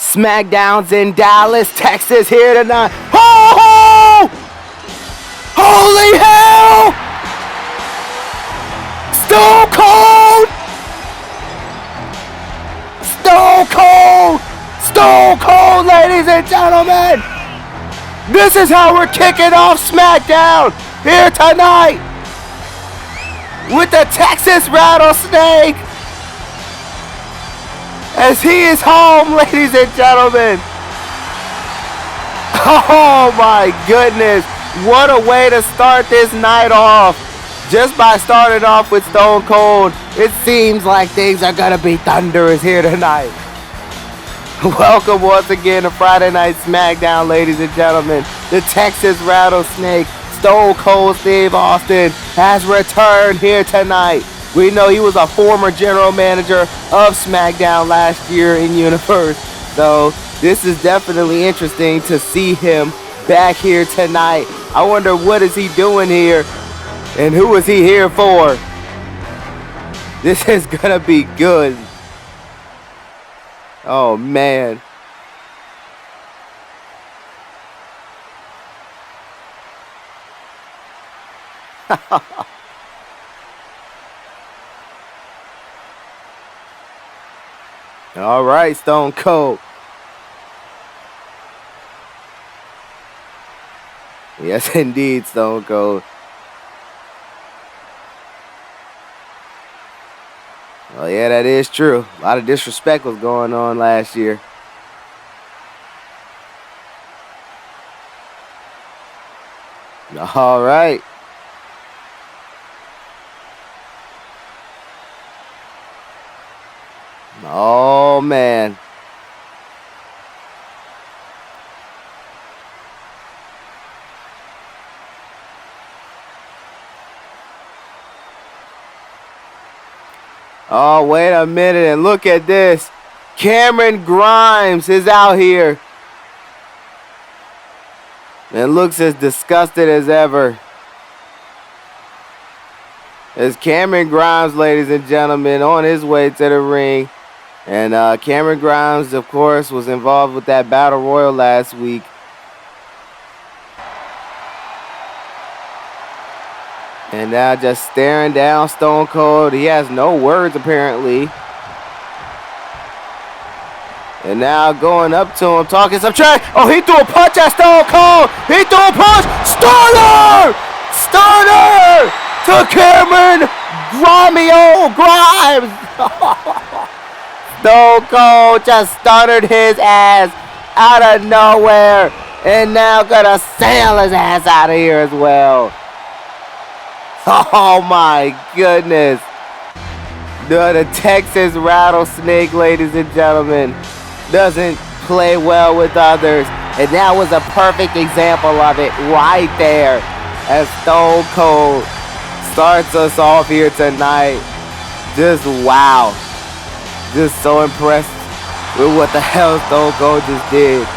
Smackdown's in Dallas, Texas here tonight. Oh! Holy hell! Stone Cold! Stone Cold! Stone Cold, ladies and gentlemen! This is how we're kicking off Smackdown here tonight with the Texas Rattlesnake as he is home, ladies and gentlemen. Oh my goodness, what a way to start this night off. Just by starting off with Stone Cold, it seems like things are gonna be thunderous here tonight. Welcome once again to Friday Night Smackdown, ladies and gentlemen. The Texas Rattlesnake, Stone Cold Steve Austin, has returned here tonight. We know he was a former general manager of Smackdown last year in Universe. So this is definitely interesting to see him back here tonight. I wonder what is he doing here and who is he here for? This is gonna be good. Oh man. All right, Stone Cold. Yes, indeed, Stone Cold. Oh, yeah, that is true. A lot of disrespect was going on last year. All right. Oh, man. Oh, wait a minute and look at this. Cameron Grimes is out here. And looks as disgusted as ever. It's Cameron Grimes, ladies and gentlemen, on his way to the ring. And Cameron Grimes, of course, was involved with that Battle Royal last week. And now just staring down Stone Cold. He has no words, apparently. And now going up to him, talking some trash. Oh, he threw a punch at Stone Cold. He threw a punch. Stunner! Stunner to Cameron Grimes. Stone Cold just stunnered his ass out of nowhere. And now gonna sail his ass out of here as well. Oh my goodness. The Texas Rattlesnake, ladies and gentlemen, doesn't play well with others. And that was a perfect example of it right there as Stone Cold starts us off here tonight. Just wow. Just so impressed with what the hell Stone Cold just did.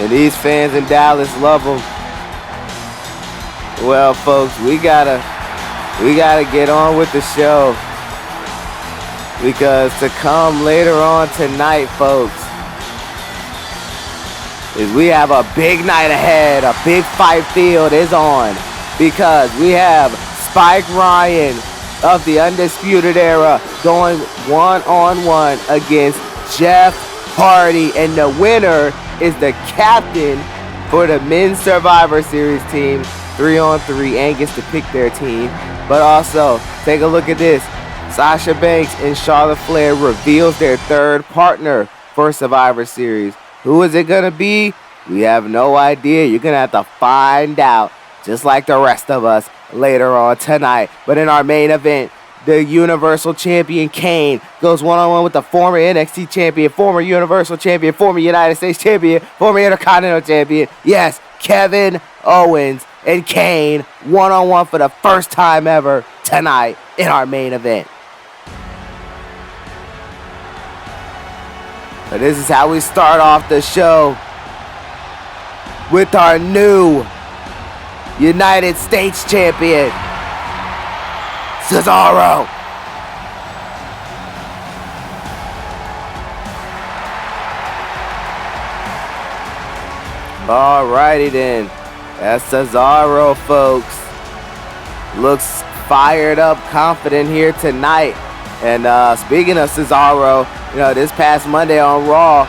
And these fans in Dallas love him. Well, folks, we gotta get on with the show, because to come later on tonight, folks, is we have a big night ahead. A big fight field is on, because we have Spike Ryan of the Undisputed Era going one-on-one against Jeff Hardy, and the winner is the captain for the Men's Survivor Series team. 3-on-3 and gets to pick their team. But also, take a look at this. Sasha Banks and Charlotte Flair reveals their third partner for Survivor Series. Who is it gonna be? We have no idea. You're gonna have to find out, just like the rest of us, later on tonight. But in our main event, the Universal Champion Kane goes one-on-one with the former NXT Champion, former Universal Champion, former United States Champion, former Intercontinental Champion. Yes, Kevin Owens and Kane one-on-one for the first time ever tonight in our main event. But this is how we start off the show with our new United States Champion, Cesaro. Alrighty then. That's Cesaro, folks. Looks fired up, confident here tonight. And speaking of Cesaro, you know, this past Monday on Raw,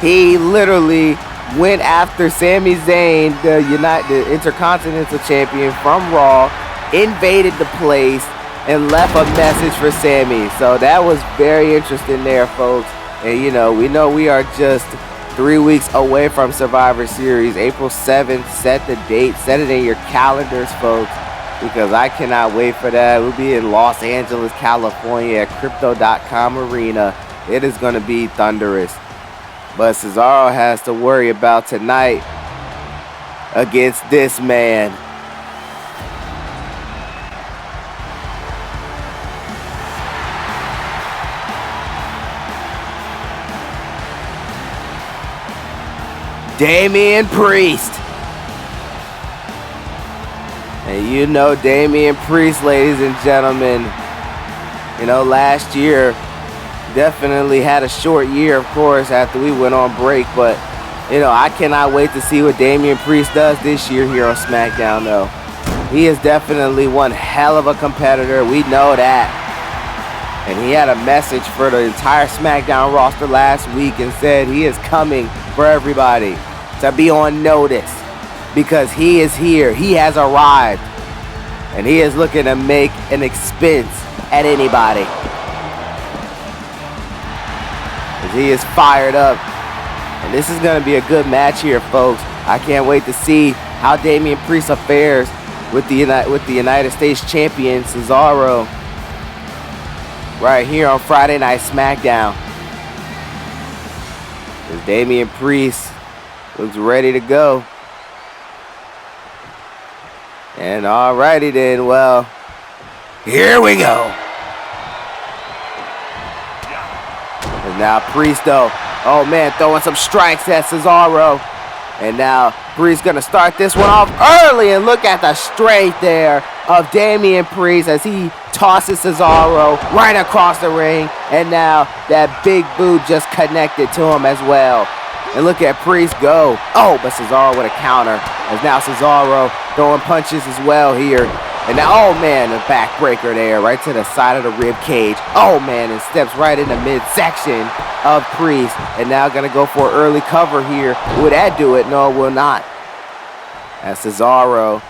he literally went after Sami Zayn, the Intercontinental Champion from Raw, invaded the place, and left a message for Sami. So that was very interesting there, folks. And, you know we are just 3 weeks away from Survivor Series, April 7th. Set the date, set it in your calendars, folks, because I cannot wait for that. We'll be in Los Angeles, California at Crypto.com Arena. It is going to be thunderous. But Cesaro has to worry about tonight against this man. Damian Priest. And you know Damian Priest, ladies and gentlemen, you know, last year definitely had a short year, of course, after we went on break. But, you know, I cannot wait to see what Damian Priest does this year here on Smackdown, though. He is definitely one hell of a competitor. We know that. And he had a message for the entire Smackdown roster last week and said he is coming for everybody to be on notice, because he is here. He has arrived. And he is looking to make an expense at anybody. As he is fired up. And this is going to be a good match here, folks. I can't wait to see how Damian Priest fares with the United States champion, Cesaro, right here on Friday Night Smackdown. As Damian Priest looks ready to go. And alrighty then, well, here we go. And now Priest, though, oh man, throwing some strikes at Cesaro. And now Priest gonna start this one off early, and look at the strength there of Damian Priest as he tosses Cesaro right across the ring. And now that big boot just connected to him as well. And look at Priest go. Oh, but Cesaro with a counter. As now Cesaro throwing punches as well here. And now, oh man, a backbreaker there right to the side of the rib cage. Oh man, and steps right in the midsection of Priest. And now gonna go for an early cover here. Will that do it? No, it will not. As Cesaro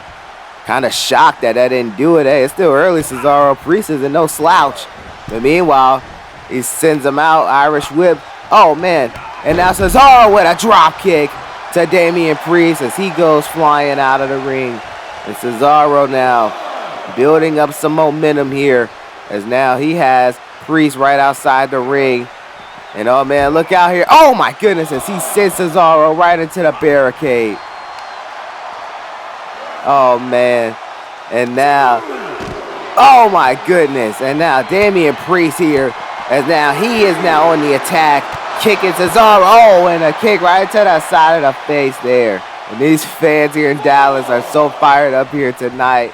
kind of shocked that didn't do it. Hey, it's still early, Cesaro. Priest isn't no slouch. But meanwhile, he sends him out, Irish whip. Oh man. And now Cesaro with a drop kick to Damian Priest as he goes flying out of the ring. And Cesaro now building up some momentum here, as now he has Priest right outside the ring. And oh man, look out here. Oh my goodness, as he sends Cesaro right into the barricade. Oh man. And now, oh my goodness. And now Damian Priest here, as now he is now on the attack. Kicking Cesaro, oh, and a kick right to the side of the face there. And these fans here in Dallas are so fired up here tonight.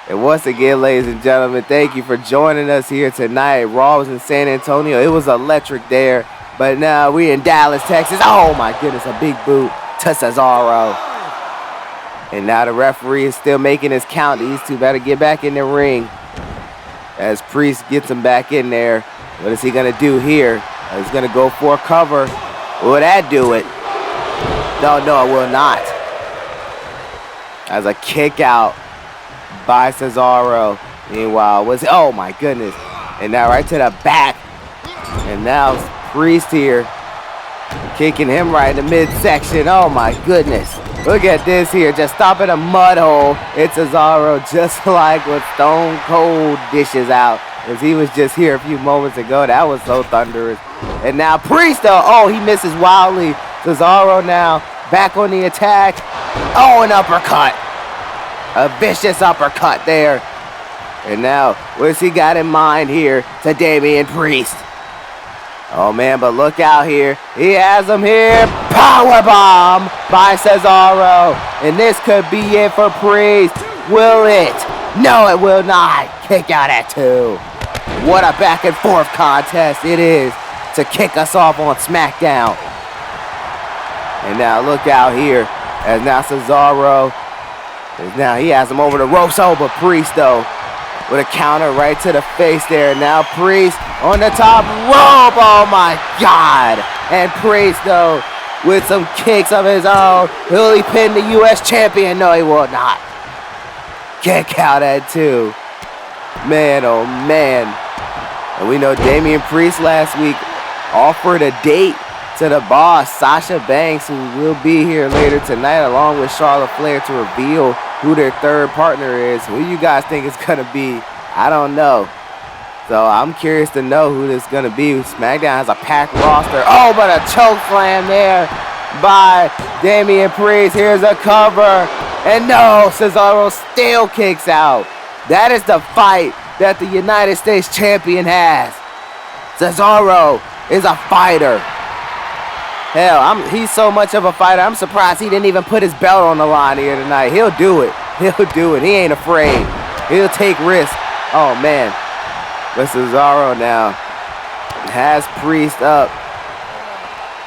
And once again, ladies and gentlemen, thank you for joining us here tonight. Raw was in San Antonio. It was electric there. But now we in Dallas, Texas. Oh my goodness, a big boot to Cesaro. And now the referee is still making his count. These two better get back in the ring. As Priest gets him back in there. What is he going to do here? He's going to go for a cover. Will that do it? No, it will not. As a kick out by Cesaro. Meanwhile, oh my goodness. And now right to the back. And now Priest here. Kicking him right in the midsection. Oh my goodness. Look at this here. Just stopping a mud hole. It's Cesaro, just like what Stone Cold dishes out. As he was just here a few moments ago. That was so thunderous. And now Priest, though, oh, he misses wildly. Cesaro now back on the attack. Oh, an uppercut. A vicious uppercut there. And now, what's he got in mind here to Damian Priest? Oh, man, but look out here. He has him here. Powerbomb by Cesaro. And this could be it for Priest. Will it? No, it will not. Kick out at 2. What a back and forth contest it is to kick us off on Smackdown. And now look out here. As now Cesaro, now he has him over the ropes. Oh, but Priest, though, with a counter right to the face there. Now Priest on the top rope. Oh, my God. And Priest, though, with some kicks of his own. Will he pin the U.S. champion? No, he will not. Kick out at 2. Man, oh, man. And we know Damian Priest last week offered a date to the boss, Sasha Banks, who will be here later tonight, along with Charlotte Flair, to reveal who their third partner is. Who you guys think it's going to be? I don't know. So I'm curious to know who this is going to be. SmackDown has a packed roster. Oh, but a choke slam there by Damian Priest. Here's a cover. And no, Cesaro still kicks out. That is the fight that the United States champion has. Cesaro is a fighter. Hell, he's so much of a fighter, I'm surprised he didn't even put his belt on the line here tonight. He'll do it. He'll do it. He ain't afraid. He'll take risks. Oh, man. But Cesaro now has Priest up.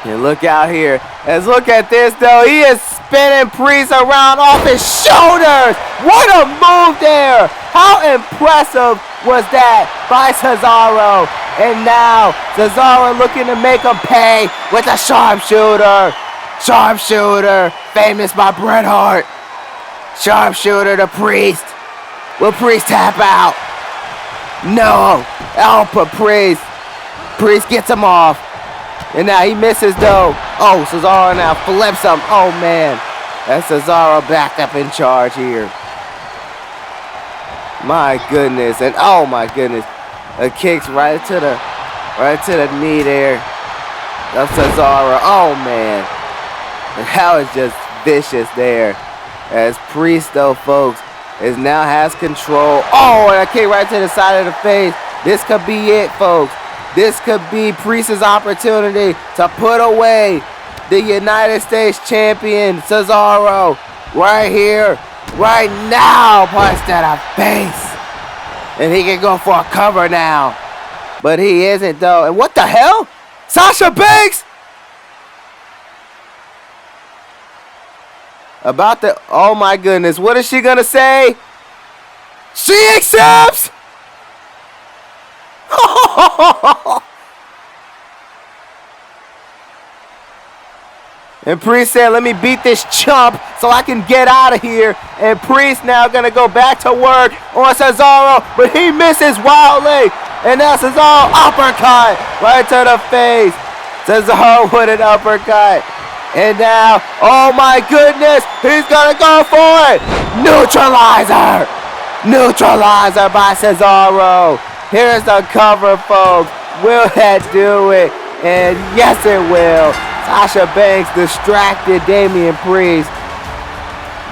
And look out here. Let's look at this, though. He is spinning Priest around off his shoulders. What a move there. How impressive was that by Cesaro? And now Cesaro looking to make him pay with a sharpshooter. Sharpshooter, famous by Bret Hart. Sharpshooter to Priest. Will Priest tap out? No. Oh, but Priest gets him off. And now he misses, though. Oh, Cesaro now flips him. Oh, man. That's Cesaro back up in charge here. My goodness. And oh, my goodness. A kicks right to the knee there of Cesaro. Oh, man. And that was just vicious there. As Priest, though, folks, now has control. Oh, and a kick right to the side of the face. This could be it, folks. This could be Priest's opportunity to put away the United States champion, Cesaro, right here, right now. Punch to the face. And he can go for a cover now. But he isn't, though. And what the hell? Sasha Banks? Oh my goodness. What is she going to say? She accepts! And Priest said, let me beat this chump so I can get out of here. And Priest now going to go back to work on Cesaro, but he misses wildly. And now Cesaro uppercut right to the face. Cesaro with an uppercut. And now, oh my goodness, he's going to go for it. Neutralizer. Neutralizer by Cesaro. Here's the cover, folks. Will that do it? And yes, it will. Sasha Banks distracted Damian Priest.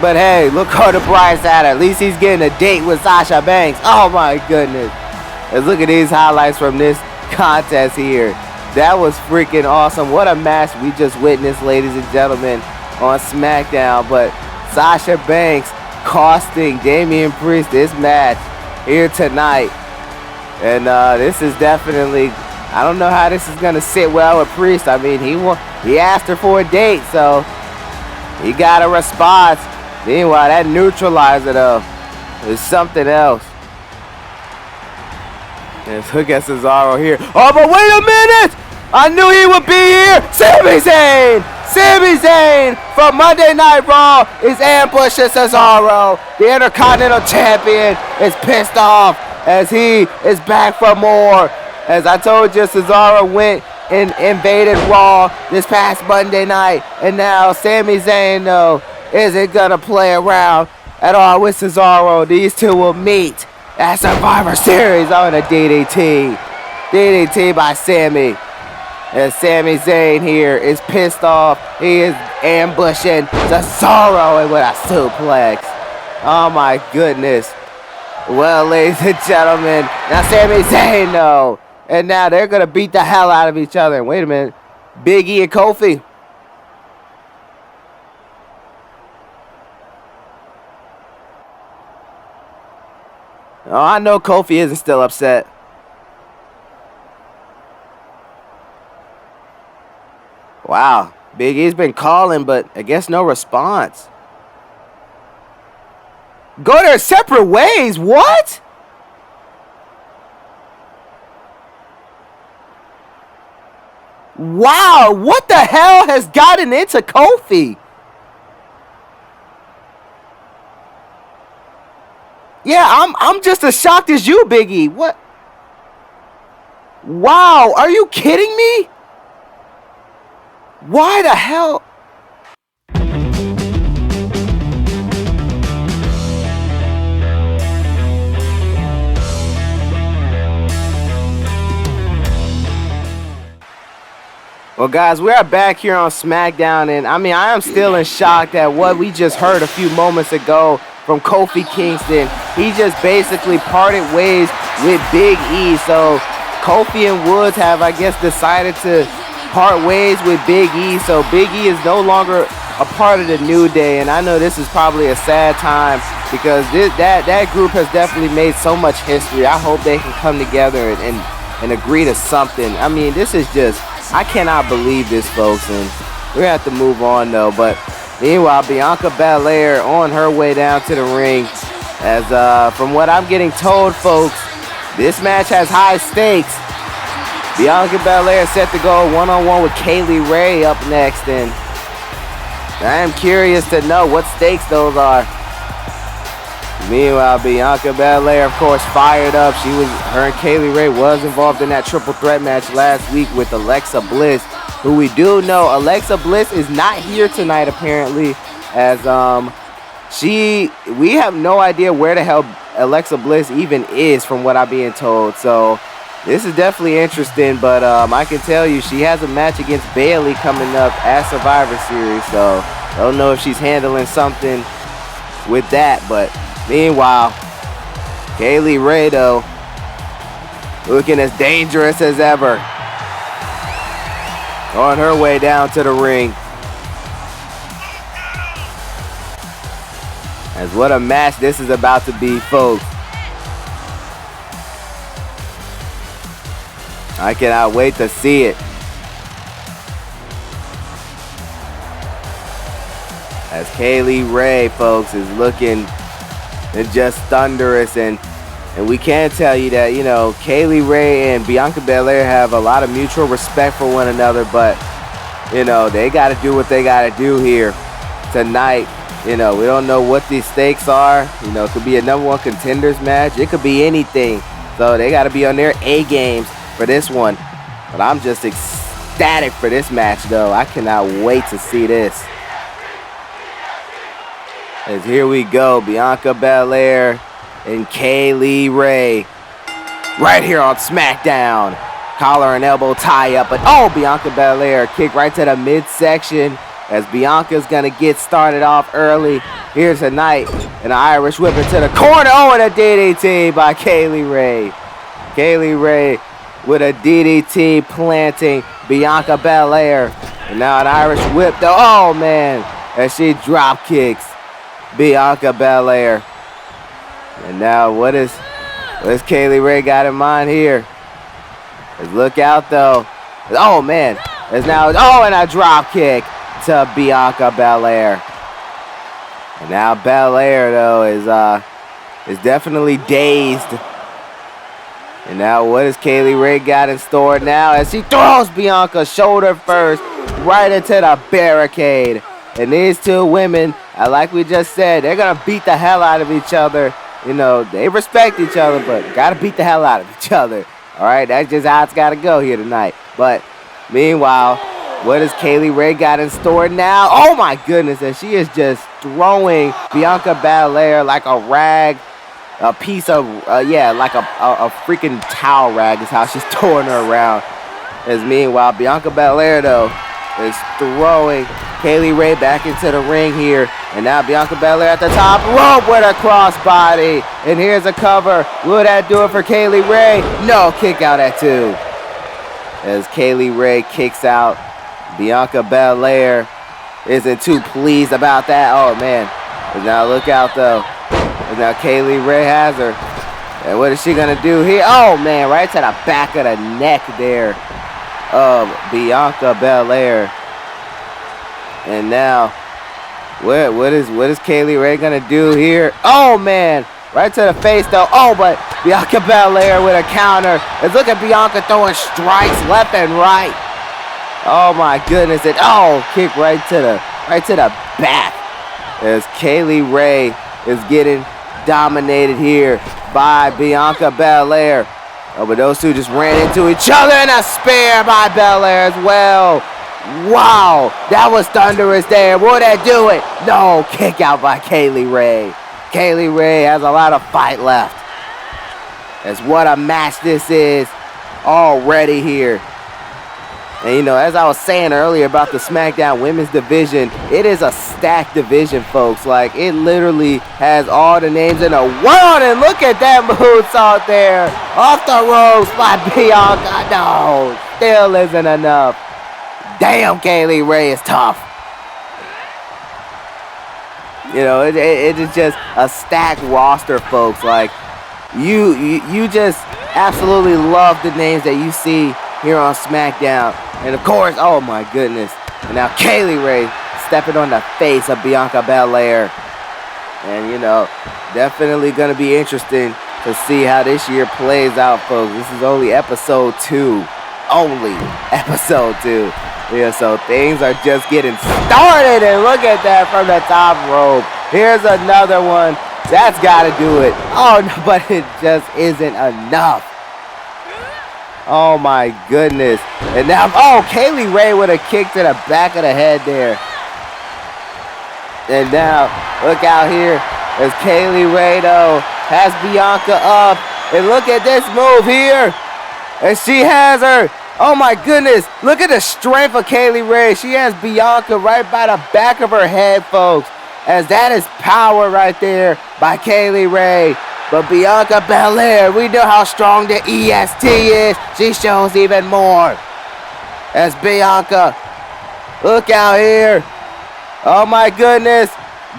But hey, look on the bright side. At least he's getting a date with Sasha Banks. Oh my goodness. Let's look at these highlights from this contest here. That was freaking awesome. What a match we just witnessed, ladies and gentlemen, on SmackDown. But Sasha Banks costing Damian Priest this match here tonight. And this is definitely, I don't know how this is going to sit well with Priest. I mean, he asked her for a date, so he got a response. Meanwhile, that neutralizer, though, is something else. Let's look at Cesaro here. Oh, but wait a minute! I knew he would be here! Sami Zayn! Sami Zayn from Monday Night Raw is ambushing Cesaro. The Intercontinental Champion is pissed off as he is back for more. As I told you, Cesaro went and invaded Raw this past Monday night. And now Sami Zayn, though, isn't going to play around at all with Cesaro. These two will meet at Survivor Series on a DDT. DDT by Sami. And Sami Zayn here is pissed off. He is ambushing Cesaro with a suplex. Oh my goodness. Well, ladies and gentlemen, now Sami Zayn, though. And now they're going to beat the hell out of each other. And wait a minute. Big E and Kofi. Oh, I know Kofi isn't still upset. Wow. Big E's been calling, but I guess no response. Go their separate ways. What? Wow, what the hell has gotten into Kofi? Yeah, I'm just as shocked as you, Big E. What? Wow, are you kidding me? Why the hell? Well, guys, we are back here on Smackdown, and I mean, I am still in shock at what we just heard a few moments ago from Kofi Kingston. He just basically parted ways with Big E. So Kofi and Woods have, I guess, decided to part ways with Big E. So Big E is no longer a part of the New Day, and I know this is probably a sad time because that group has definitely made so much history. I hope they can come together and agree to something. I mean, this is just, I cannot believe this, folks, and we're going to have to move on, though. But meanwhile, Bianca Belair on her way down to the ring. As from what I'm getting told, folks, this match has high stakes. Bianca Belair set to go one-on-one with Kaylee Ray up next, and I am curious to know what stakes those are. Meanwhile, Bianca Belair, of course, fired up. Her and Kaylee Ray was involved in that triple threat match last week with Alexa Bliss, who we do know Alexa Bliss is not here tonight apparently, as we have no idea where the hell Alexa Bliss even is from what I'm being told. So this is definitely interesting, but I can tell you she has a match against Bayley coming up at Survivor Series, so I don't know if she's handling something with that. But meanwhile, Kaylee Ray, though, looking as dangerous as ever, on her way down to the ring. As what a match this is about to be, folks. I cannot wait to see it. As Kaylee Ray, folks, is looking just thunderous, and we can tell you that, you know, Kaylee Ray and Bianca Belair have a lot of mutual respect for one another, but, you know, they got to do what they got to do here tonight. You know, we don't know what these stakes are. You know, it could be a number one contenders match. It could be anything. So they got to be on their A games for this one. But I'm just ecstatic for this match, though. I cannot wait to see this. As here we go, Bianca Belair and Kaylee Ray right here on Smackdown. Collar and elbow tie up, but oh, Bianca Belair kick right to the midsection as Bianca's gonna get started off early here tonight. An Irish whip into the corner. Oh, and a DDT by Kaylee Ray. Kaylee Ray with a DDT planting Bianca Belair. And now an Irish whip though. Oh man, as she drop kicks Bianca Belair. And now what is Kaylee Ray got in mind here? Let's look out though. Oh man, there's now and a drop kick to Bianca Belair. And now Belair though is definitely dazed. And now what has Kaylee Ray got in store now as she throws Bianca shoulder first right into the barricade. And these two women, like we just said, they're gonna beat the hell out of each other. You know, they respect each other, but gotta beat the hell out of each other. All right, that's just how it's gotta go here tonight. But meanwhile, what has Kaylee Ray got in store now? Oh my goodness, and she is just throwing Bianca Belair like a rag, a piece of, like a freaking towel rag is how she's throwing her around. As meanwhile, Bianca Belair though is throwing Kaylee Ray back into the ring here. And now Bianca Belair at the top rope with a crossbody. And here's a cover. Will that do it for Kaylee Ray? No, kick out at 2. As Kaylee Ray kicks out, Bianca Belair isn't too pleased about that. Oh man. And now look out though. And now Kaylee Ray has her. And what is she gonna do here? Oh man, right to the back of the neck there of Bianca Belair. And now, what is Kaylee Ray gonna do here? Oh man, right to the face though. Oh, but Bianca Belair with a counter. Let's look at Bianca throwing strikes left and right. Oh my goodness! And oh, kick right to the back. As Kaylee Ray is getting dominated here by Bianca Belair. Oh, but those two just ran into each other, and a spear by Belair as well. Wow, that was thunderous there. Would that do it? No, kick out by Kaylee Ray. Kaylee Ray has a lot of fight left. As what a match this is already here. And you know, as I was saying earlier about the SmackDown women's division, it is a stacked division, folks. Like, it literally has all the names in the world. And look at that moonsault there. Off the ropes by Bianca. No, still isn't enough. Damn, Kaylee Ray is tough. You know, it is just a stacked roster, folks. Like, you just absolutely love the names that you see here on SmackDown. And of course, oh my goodness. And now Kaylee Ray stepping on the face of Bianca Belair. And you know, definitely going to be interesting to see how this year plays out, folks. This is only episode 2. Only episode 2. Yeah, so things are just getting started. And look at that from the top rope. Here's another one. That's got to do it. Oh, no, but it just isn't enough. Oh my goodness. And now, oh, Kaylee Ray with a kick to the back of the head there. And now, look out here as Kaylee Ray, though, has Bianca up. And look at this move here. And she has her. Oh my goodness. Look at the strength of Kaylee Ray. She has Bianca right by the back of her head, folks. As that is power right there by Kaylee Ray. But Bianca Belair, we know how strong the EST is. She shows even more. As Bianca, look out here. Oh my goodness.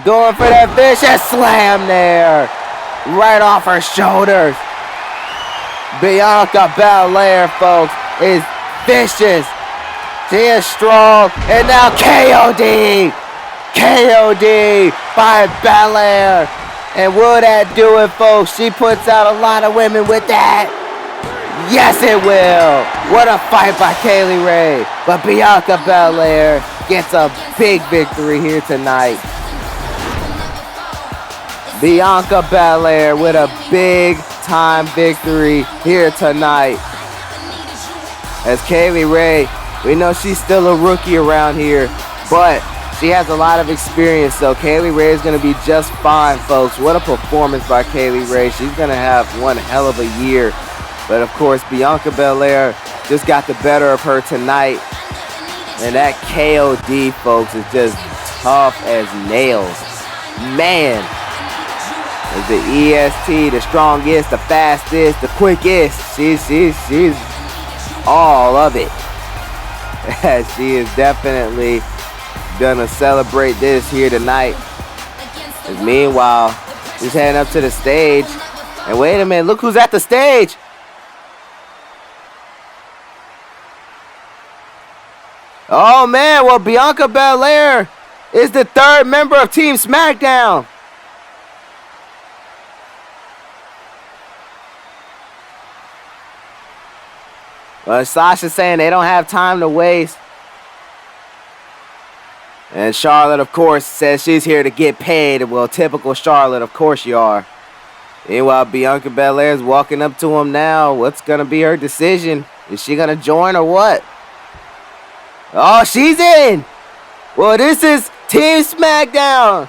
Going for that vicious slam there. Right off her shoulders. Bianca Belair, folks, is vicious. She is strong. And now KOD. KOD by Belair. And will that do it, folks? She puts out a lot of women with that. Yes, it will. What a fight by Kaylee Ray. But Bianca Belair gets a big victory here tonight. Bianca Belair with a big-time victory here tonight. As Kaylee Ray, we know she's still a rookie around here, but she has a lot of experience, so Kaylee Ray is going to be just fine, folks. What a performance by Kaylee Ray. She's going to have one hell of a year. But, of course, Bianca Belair just got the better of her tonight. And that KOD, folks, is just tough as nails. Man, is the EST, the strongest, the fastest, the quickest. She's all of it. She is definitely gonna celebrate this here tonight. And meanwhile, she's heading up to the stage. And wait a minute, look who's at the stage. Oh man, well, Bianca Belair is the third member of Team Smackdown. Well, Sasha's saying they don't have time to waste. And Charlotte, of course, says she's here to get paid. Well, typical Charlotte, of course you are. Meanwhile, Bianca Belair is walking up to him now. What's going to be her decision? Is she going to join or what? Oh, she's in. Well, this is Team Smackdown.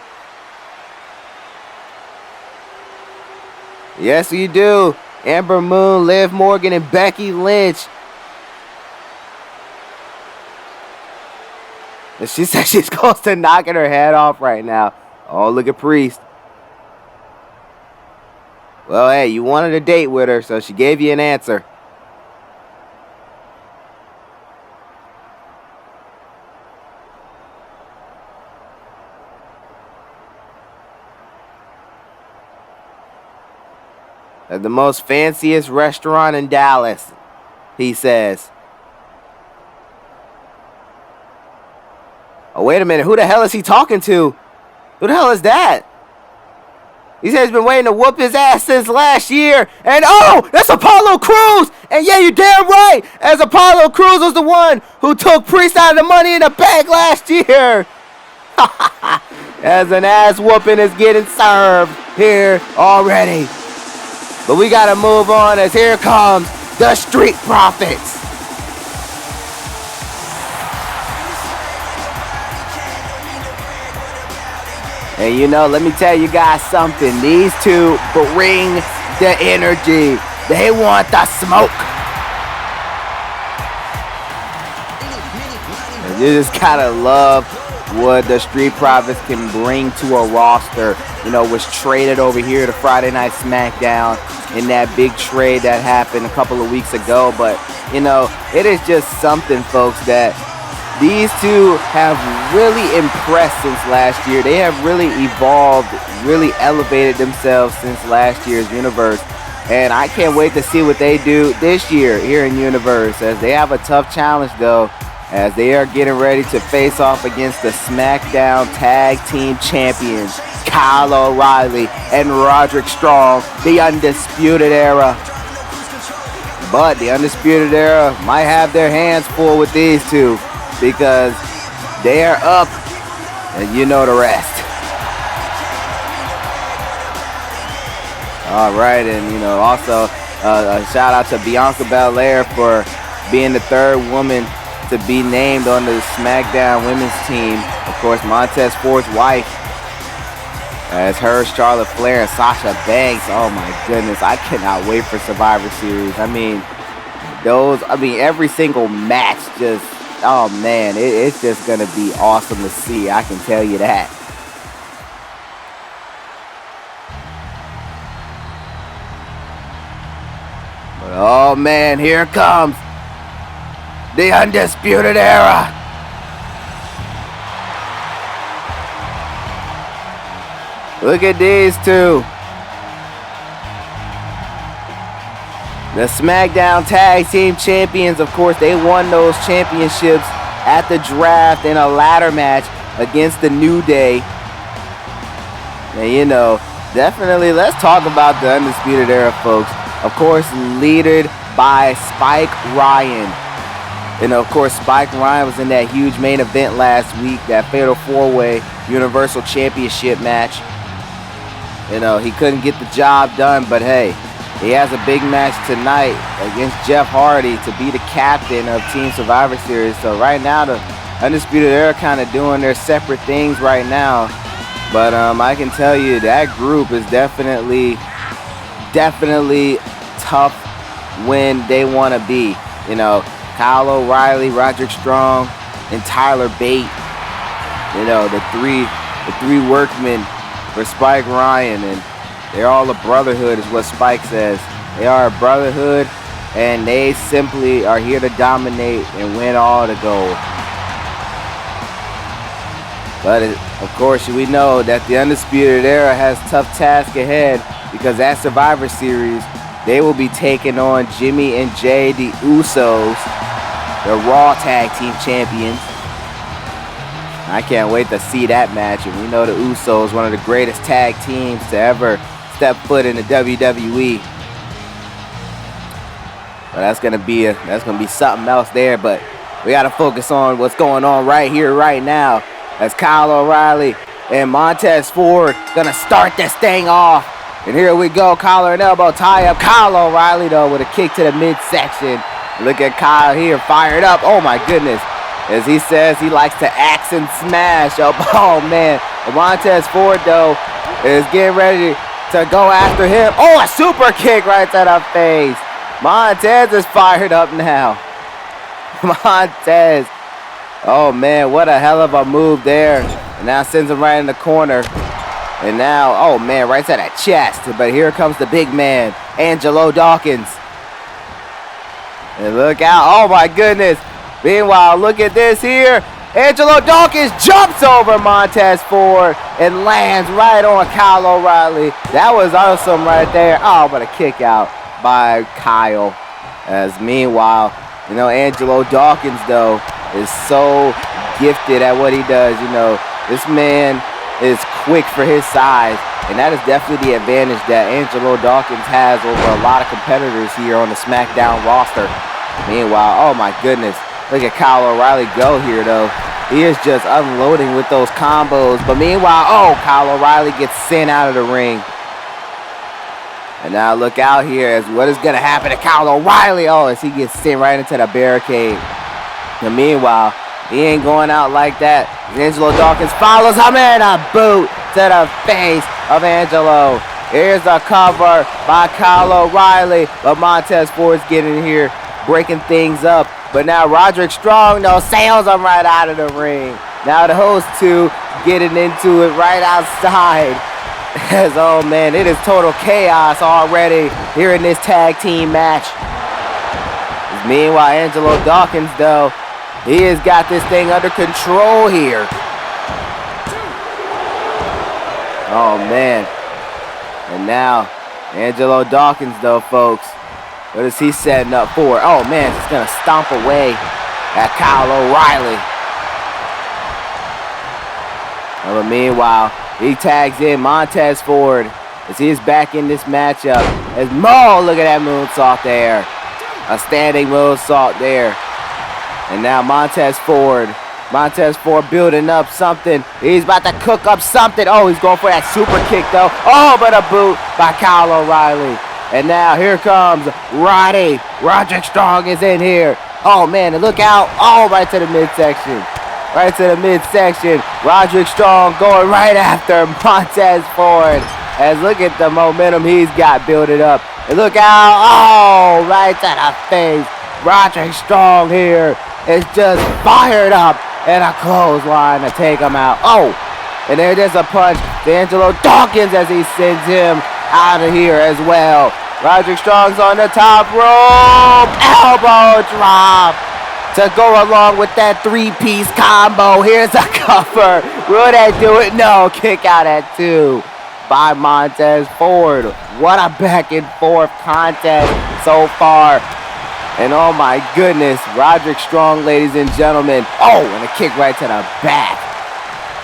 Yes, you do. Amber Moon, Liv Morgan, and Becky Lynch. And she says she's close to knocking her head off right now. Oh, look at Priest. Well, hey, you wanted a date with her, so she gave you an answer. At the most fanciest restaurant in Dallas, he says. wait a minute. Who the hell is he talking to? Who the hell is that? He said he's been waiting to whoop his ass since last year. And oh, that's Apollo Crews. And yeah, you're damn right. As Apollo Crews was the one who took Priest out of the Money in the Bank last year. As an ass whooping is getting served here already. But we got to move on as here comes the Street Profits. And you know, let me tell you guys something. These two bring the energy. They want the smoke. And you just gotta love what the Street Profits can bring to a roster. You know, was traded over here to Friday Night Smackdown in that big trade that happened a couple of weeks ago. But, you know, it is just something, folks, that these two have really impressed since last year. They have really evolved, really elevated themselves since last year's Universe. And I can't wait to see what they do this year here in Universe, as they have a tough challenge, though, as they are getting ready to face off against the SmackDown Tag Team Champions, Kyle O'Reilly and Roderick Strong, the Undisputed Era. But the Undisputed Era might have their hands full with these two, because they are up, and you know the rest. All right, and you know, also a shout out to Bianca Belair for being the third woman to be named on the SmackDown Women's team. Of course, Montez Ford's wife, as her, Charlotte Flair, and Sasha Banks. Oh my goodness, I cannot wait for Survivor Series. I mean, every single match just, oh man, it's just gonna be awesome to see. I can tell you that. But oh man, here comes the Undisputed Era. Look at these two. The SmackDown Tag Team Champions, of course, they won those championships at the draft in a ladder match against the New Day. And you know, definitely, let's talk about the Undisputed Era, folks. Of course, leaded by Spike Ryan. And of course, Spike Ryan was in that huge main event last week, that Fatal 4-Way Universal Championship match. You know, he couldn't get the job done, but hey, he has a big match tonight against Jeff Hardy to be the captain of Team Survivor Series. So right now, the Undisputed Era kind of doing their separate things right now. But I can tell you that group is definitely tough when they want to be. You know, Kyle O'Reilly, Roderick Strong, and Tyler Bate. You know, the three workmen for Spike Ryan, and they're all a brotherhood, is what Spike says. They are a brotherhood, and they simply are here to dominate and win all the gold. But of course, we know that the Undisputed Era has a tough task ahead, because at Survivor Series, they will be taking on Jimmy and Jay, the Usos, the Raw Tag Team Champions. I can't wait to see that match. And we know the Usos, one of the greatest tag teams to ever step foot in the WWE. But that's gonna be something else there. But we gotta focus on what's going on right here, right now, as Kyle O'Reilly and Montez Ford gonna start this thing off. And here we go, collar and elbow tie up. Kyle O'Reilly though with a kick to the midsection. Look at Kyle here, fired up. Oh my goodness. As he says, he likes to axe and smash. Oh man. Montez Ford though is getting ready to go after him. Oh, a super kick right to the face. Montez is fired up now. Montez. Oh man, what a hell of a move there. And now sends him right in the corner. And now, oh man, right to the chest. But here comes the big man, Angelo Dawkins. And look out. Oh my goodness. Meanwhile, look at this here. Angelo Dawkins jumps over Montez Ford and lands right on Kyle O'Reilly. That was awesome right there. Oh, but a kick out by Kyle. As meanwhile, you know, Angelo Dawkins, though, is so gifted at what he does. You know, this man is quick for his size, and that is definitely the advantage that Angelo Dawkins has over a lot of competitors here on the SmackDown roster. Meanwhile, oh my goodness, look at Kyle O'Reilly go here though. He is just unloading with those combos. But meanwhile, oh, Kyle O'Reilly gets sent out of the ring. And now look out here as what is going to happen to Kyle O'Reilly. Oh, as he gets sent right into the barricade. And meanwhile, he ain't going out like that. Angelo Dawkins follows him in, a boot to the face of Angelo. Here's the cover by Kyle O'Reilly. But Montez Ford's getting here, breaking things up. But now Roderick Strong, though, sails him right out of the ring. Now those two getting into it right outside. As, oh man, it is total chaos already here in this tag team match. Meanwhile, Angelo Dawkins, though, he has got this thing under control here. Oh, man. And now, Angelo Dawkins, though, folks. What is he setting up for? Oh, man, he's going to stomp away at Kyle O'Reilly. But meanwhile, he tags in Montez Ford as he is back in this matchup. As Mo, look at that moonsault there. A standing moonsault there. And now Montez Ford building up something. He's about to cook up something. Oh, he's going for that super kick, though. Oh, but a boot by Kyle O'Reilly. And now here comes Roddy. Roderick Strong is in here. Oh, man, and look out. Oh, right to the midsection. Right to the midsection. Roderick Strong going right after Montez Ford. As look at the momentum he's got building up. And look out. Oh, right to the face. Roderick Strong here is just fired up, and a clothesline to take him out. Oh, and there's a punch to Angelo Dawkins as he sends him out of here as well. Roderick Strong's on the top rope. Elbow drop to go along with that three-piece combo. Here's a cover. Will that do it? No. Kick out at 2 by Montez Ford. What a back and forth contest so far. And oh my goodness, Roderick Strong, ladies and gentlemen. Oh, and a kick right to the back.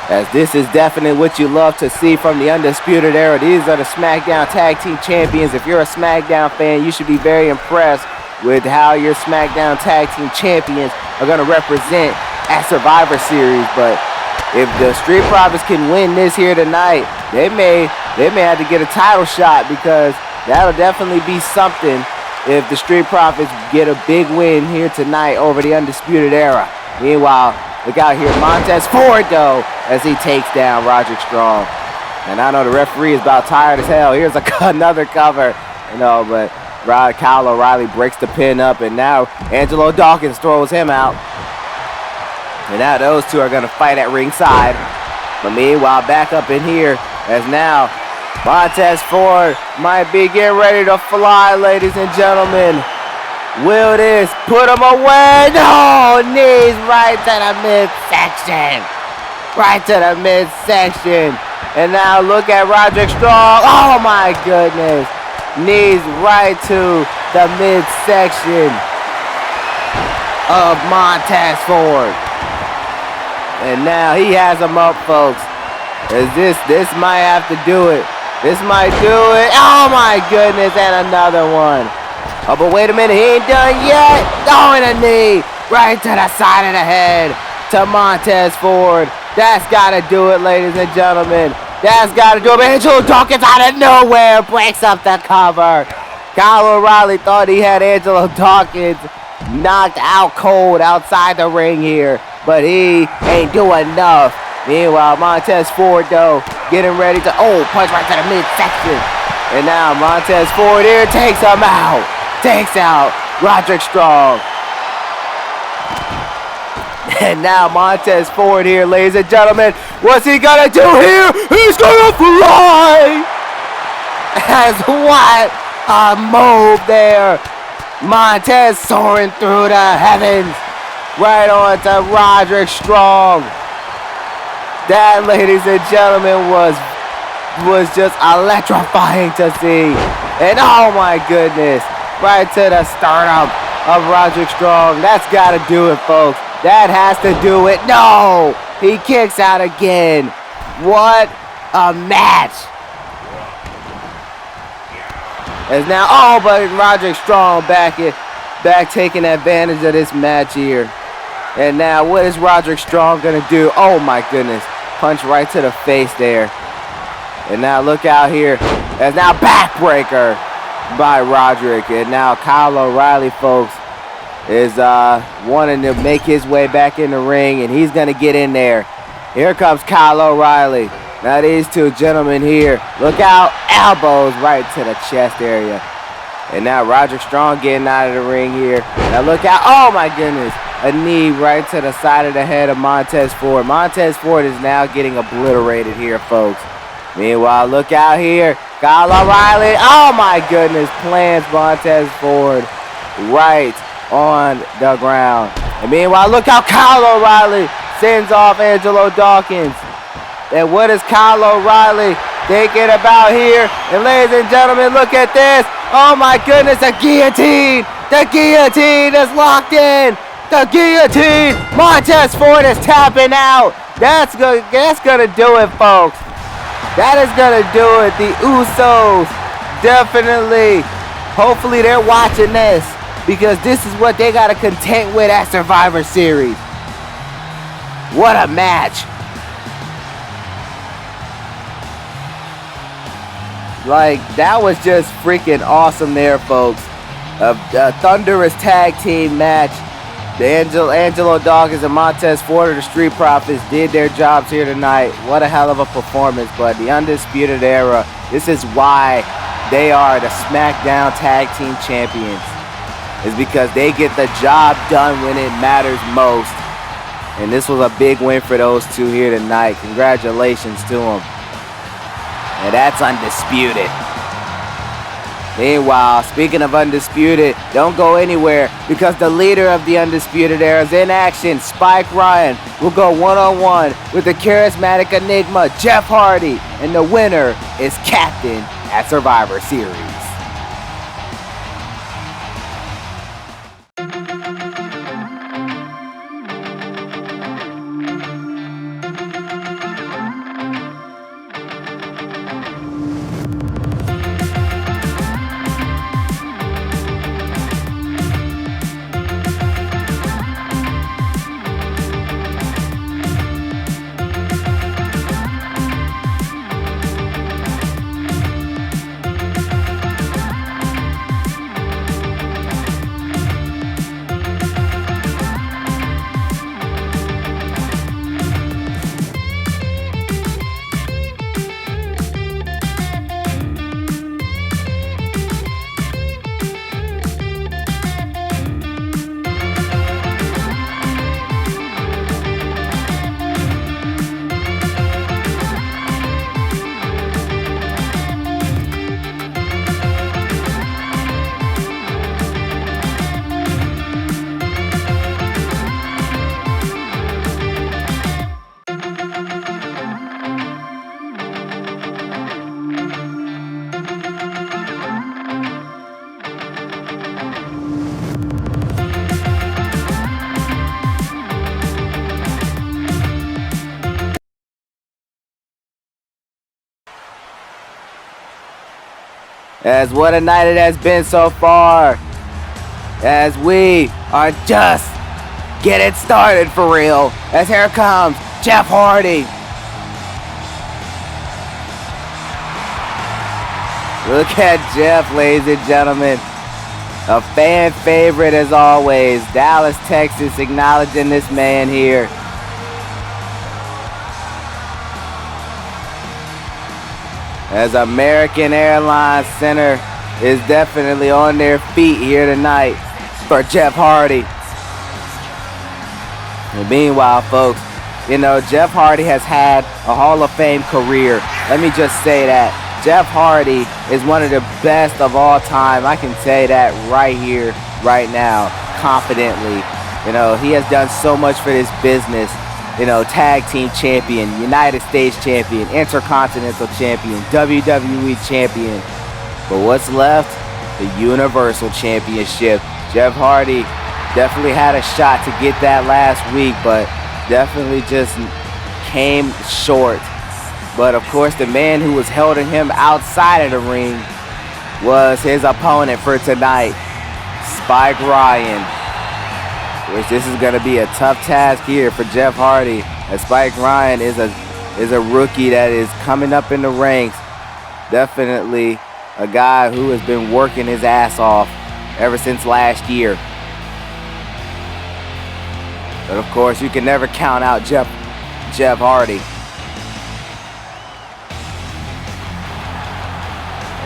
As this is definitely what you love to see from the Undisputed Era. These are the SmackDown Tag Team Champions. If you're a SmackDown fan, you should be very impressed with how your SmackDown Tag Team Champions are going to represent at Survivor Series. But if the Street Profits can win this here tonight, they may have to get a title shot, because that'll definitely be something if the Street Profits get a big win here tonight over the Undisputed Era. Meanwhile, look out here, Montez Ford, though, as he takes down Roderick Strong. And I know the referee is about tired as hell. Here's another cover, you know, but Kyle O'Reilly breaks the pin up, and now Angelo Dawkins throws him out. And now those two are going to fight at ringside. But meanwhile, back up in here, as now Montez Ford might be getting ready to fly, ladies and gentlemen. Will this put him away? No! Knees right to the midsection. Right to the midsection. And now look at Roderick Strong. Oh my goodness. Knees right to the midsection of Montez Ford. And now he has him up, folks. This might have to do it. This might do it. Oh my goodness, and another one. Oh, but wait a minute, he ain't done yet. Oh, and a knee right to the side of the head to Montez Ford. That's got to do it, ladies and gentlemen. That's got to do it. Angelo Dawkins out of nowhere breaks up the cover. Kyle O'Reilly thought he had Angelo Dawkins knocked out cold outside the ring here, but he ain't doing enough. Meanwhile, Montez Ford, though, getting ready to, punch right to the midsection. And now Montez Ford here takes him out. Takes out Roderick Strong. And now Montez Ford here, ladies and gentlemen. What's he gonna do here? He's gonna fly! As what a move there. Montez soaring through the heavens. Right on to Roderick Strong. That, ladies and gentlemen, was just electrifying to see. And oh my goodness, right to the sternum of Roderick Strong. That's got to do it, folks. That has to do it. No! He kicks out again. What a match. As now, oh, but Roderick Strong back taking advantage of this match here. And now, what is Roderick Strong going to do? Oh, my goodness. Punch right to the face there. And now, look out here. There's now backbreaker by Roderick. And now, Kyle O'Reilly, folks, is wanting to make his way back in the ring. And he's going to get in there. Here comes Kyle O'Reilly. Now, these two gentlemen here. Look out. Elbows right to the chest area. And now, Roderick Strong getting out of the ring here. Now, look out. Oh, my goodness. A knee right to the side of the head of Montez Ford. Montez Ford is now getting obliterated here, folks. Meanwhile, look out here. Kyle O'Reilly. Oh, my goodness. Plants Montez Ford right on the ground. And meanwhile, look how Kyle O'Reilly sends off Angelo Dawkins. And what is Kyle O'Reilly thinking about here? And ladies and gentlemen, look at this. Oh, my goodness. The guillotine. The guillotine is locked in. The guillotine. Montez Ford is tapping out. That's gonna do it, folks. That is gonna do it. The Usos definitely. Hopefully they're watching this because this is what they gotta contend with at Survivor Series. What a match. Like, that was just freaking awesome there, folks. A thunderous tag team match. The Angelo Dawkins and Montez Ford of the Street Profits did their jobs here tonight. What a hell of a performance. But the Undisputed Era, this is why they are the Smackdown Tag Team Champions. Is because they get the job done when it matters most. And this was a big win for those two here tonight. Congratulations to them. And that's Undisputed. Meanwhile, speaking of Undisputed, don't go anywhere because the leader of the Undisputed Era is in action. Spike Ryan will go one-on-one with the charismatic enigma Jeff Hardy, and the winner is captain at Survivor Series. As what a night it has been so far. As we are just getting started for real. As here comes Jeff Hardy. Look at Jeff, ladies and gentlemen. A fan favorite as always. Dallas, Texas, acknowledging this man here. As American Airlines Center is definitely on their feet here tonight for Jeff Hardy. And meanwhile, folks, you know, Jeff Hardy has had a Hall of Fame career. Let me just say that. Jeff Hardy is one of the best of all time. I can say that right here, right now, confidently. You know, he has done so much for this business. You know, tag team champion, United States champion, Intercontinental champion, WWE champion. But what's left? The Universal Championship. Jeff Hardy Definitely had a shot to get that last week, but definitely just came short. But of course, the man who was holding him outside of the ring was his opponent for tonight, Spike Ryan. Which this is going to be a tough task here for Jeff Hardy, as Spike Ryan is a rookie that is coming up in the ranks. Definitely a guy who has been working his ass off ever since last year. But of course, you can never count out Jeff Hardy.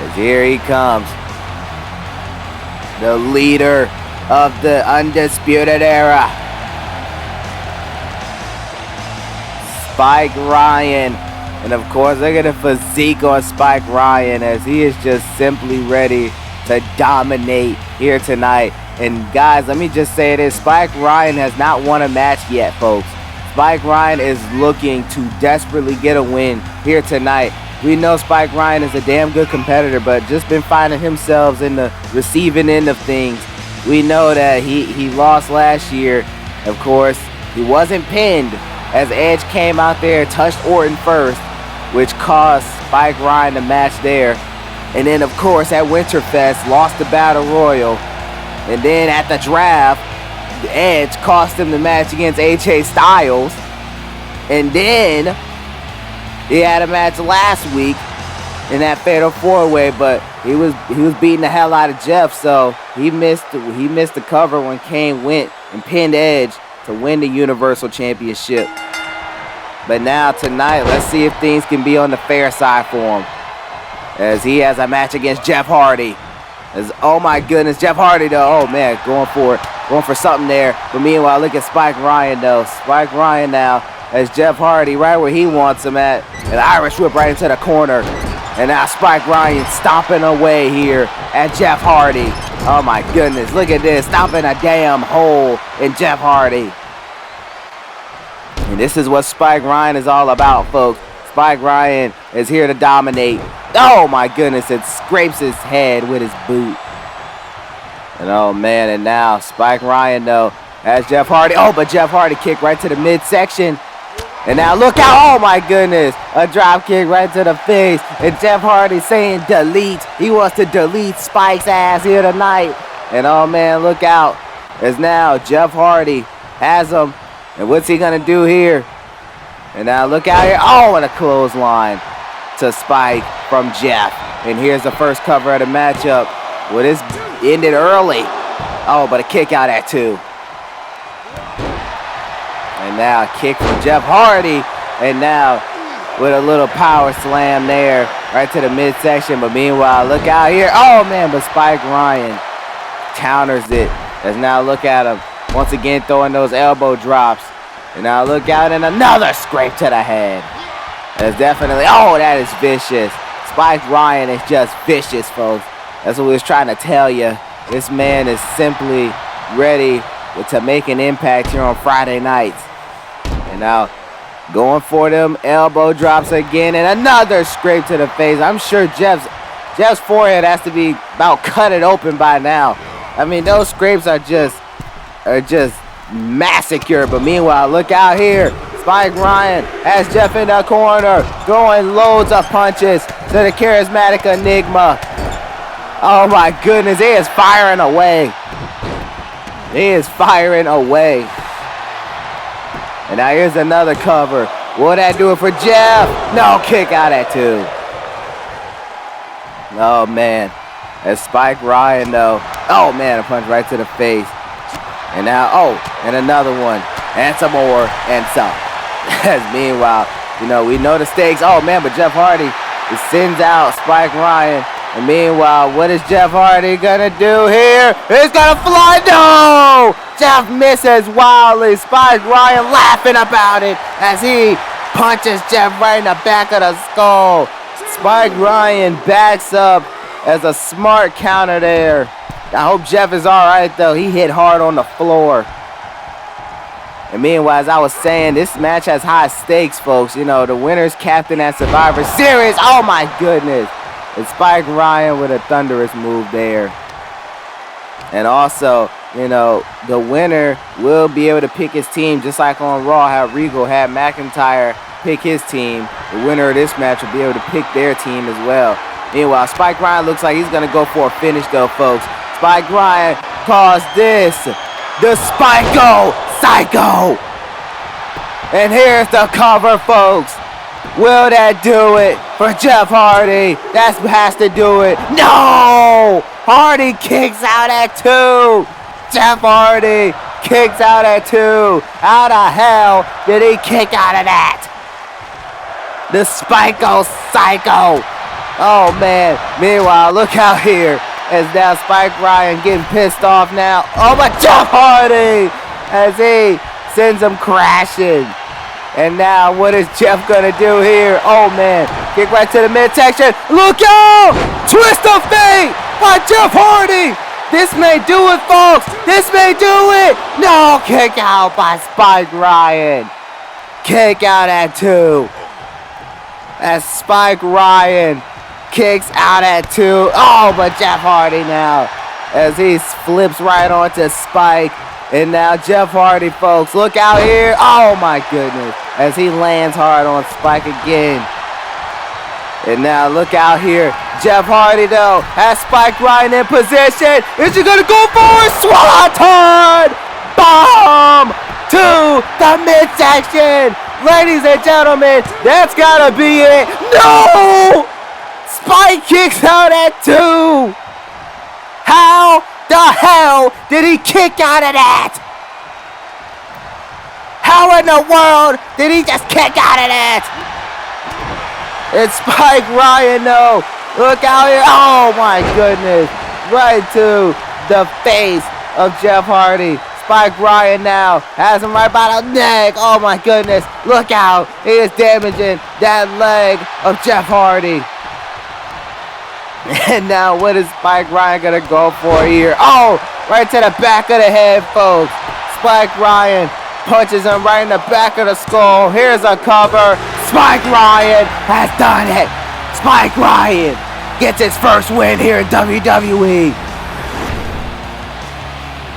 As here he comes, the leader of the Undisputed Era, Spike Ryan. And of course, look at the physique on Spike Ryan, as he is just simply ready to dominate here tonight. And guys, let me just say this, Spike Ryan has not won a match yet, folks. Spike Ryan is looking to desperately get a win here tonight. We know Spike Ryan is a damn good competitor, but just been finding himself in the receiving end of things. We know that he lost last year. Of course, he wasn't pinned, as Edge came out there, touched Orton first, which cost Spike Ryan the match there. And then, of course, at Winterfest, lost the Battle Royal. And then at the draft, Edge cost him the match against AJ Styles. And then he had a match last week in that Fatal 4-Way, but he was beating the hell out of Jeff, so he missed the cover when Kane went and pinned Edge to win the Universal Championship. But now tonight, let's see if things can be on the fair side for him, as he has a match against Jeff Hardy. Oh my goodness, Jeff Hardy though, oh man, going for something there. But meanwhile, look at Spike Ryan though. Spike Ryan now as Jeff Hardy right where he wants him at. An Irish whip right into the corner. And now Spike Ryan stomping away here at Jeff Hardy. Oh my goodness, look at this, stomping a damn hole in Jeff Hardy. And this is what Spike Ryan is all about, folks. Spike Ryan is here to dominate. Oh my goodness, it scrapes his head with his boot. And oh man, and now Spike Ryan though has Jeff Hardy. Oh, but Jeff Hardy kicked right to the midsection. And now look out, oh my goodness, a drop kick right to the face. And Jeff Hardy saying delete. He wants to delete Spike's ass here tonight. And oh man, look out, as now Jeff Hardy has him. And what's he gonna do here? And now look out here, oh, and a clothesline to Spike from Jeff. And here's the first cover of the matchup. Well, this ended early. Oh, but a kick out at 2. And now a kick from Jeff Hardy. And now with a little power slam there, right to the midsection. But meanwhile, look out here. Oh, man, but Spike Ryan counters it. As now look at him. Once again throwing those elbow drops. And now look out, and another scrape to the head. That's definitely, oh, that is vicious. Spike Ryan is just vicious, folks. That's what we was trying to tell you. This man is simply ready to make an impact here on Friday nights. And now going for them elbow drops again, and another scrape to the face. I'm sure Jeff's forehead has to be about cut it open by now. I mean, those scrapes are just massacre. But meanwhile, look out here. Spike Ryan has Jeff in the corner, throwing loads of punches to the charismatic Enigma. Oh my goodness, he is firing away. He is firing away. And now here's another cover. Will that do it for Jeff? No, kick out at 2. Oh man, as Spike Ryan though. Oh man, a punch right to the face. And now, oh, and another one, and some more, and some. As meanwhile, you know, we know the stakes. Oh man, but Jeff Hardy sends out Spike Ryan. And meanwhile, what is Jeff Hardy gonna do here? He's gonna fly. No! Jeff misses wildly. Spike Ryan laughing about it as he punches Jeff right in the back of the skull. Spike Ryan backs up as a smart counter there. I hope Jeff is all right, though. He hit hard on the floor. And meanwhile, as I was saying, this match has high stakes, folks. You know, the winner's captain at Survivor Series. Oh, my goodness. It's Spike Ryan with a thunderous move there. And also, you know, the winner will be able to pick his team, just like on Raw, how Regal had McIntyre pick his team. The winner of this match will be able to pick their team as well. Meanwhile, Spike Ryan looks like he's going to go for a finish, though, folks. Spike Ryan calls this the Spike-O Psycho. And here's the cover, folks. Will that do it for Jeff Hardy? That has to do it. No! Hardy kicks out at 2. Jeff Hardy kicks out at 2. How the hell did he kick out of that? The Spike-O Psycho. Oh, man. Meanwhile, look out here. As now Spike Ryan getting pissed off now. Oh, but Jeff Hardy! As he sends him crashing. And now, what is Jeff gonna do here? Oh, man. Kick right to the midsection. Look out! Twist of fate by Jeff Hardy. This may do it, folks. This may do it. No, kick out by Spike Ryan. Kick out at 2. As Spike Ryan kicks out at 2. Oh, but Jeff Hardy now. As he flips right onto Spike. And now Jeff Hardy, folks, look out here. Oh, my goodness. As he lands hard on Spike again. And now look out here. Jeff Hardy, though, has Spike Ryan in position. Is he going to go for a Swanton? Bomb to the midsection. Ladies and gentlemen, that's got to be it. No! Spike kicks out at 2. How the hell did he kick out of that? How in the world did he just kick out of that? It's Spike Ryan, though. Look out here. Oh, my goodness. Right to the face of Jeff Hardy. Spike Ryan now has him right by the neck. Oh, my goodness. Look out. He is damaging that leg of Jeff Hardy. And now what is Spike Ryan going to go for here? Oh, right to the back of the head, folks. Spike Ryan punches him right in the back of the skull. Here's a cover. Spike Ryan has done it. Spike Ryan gets his first win here in WWE.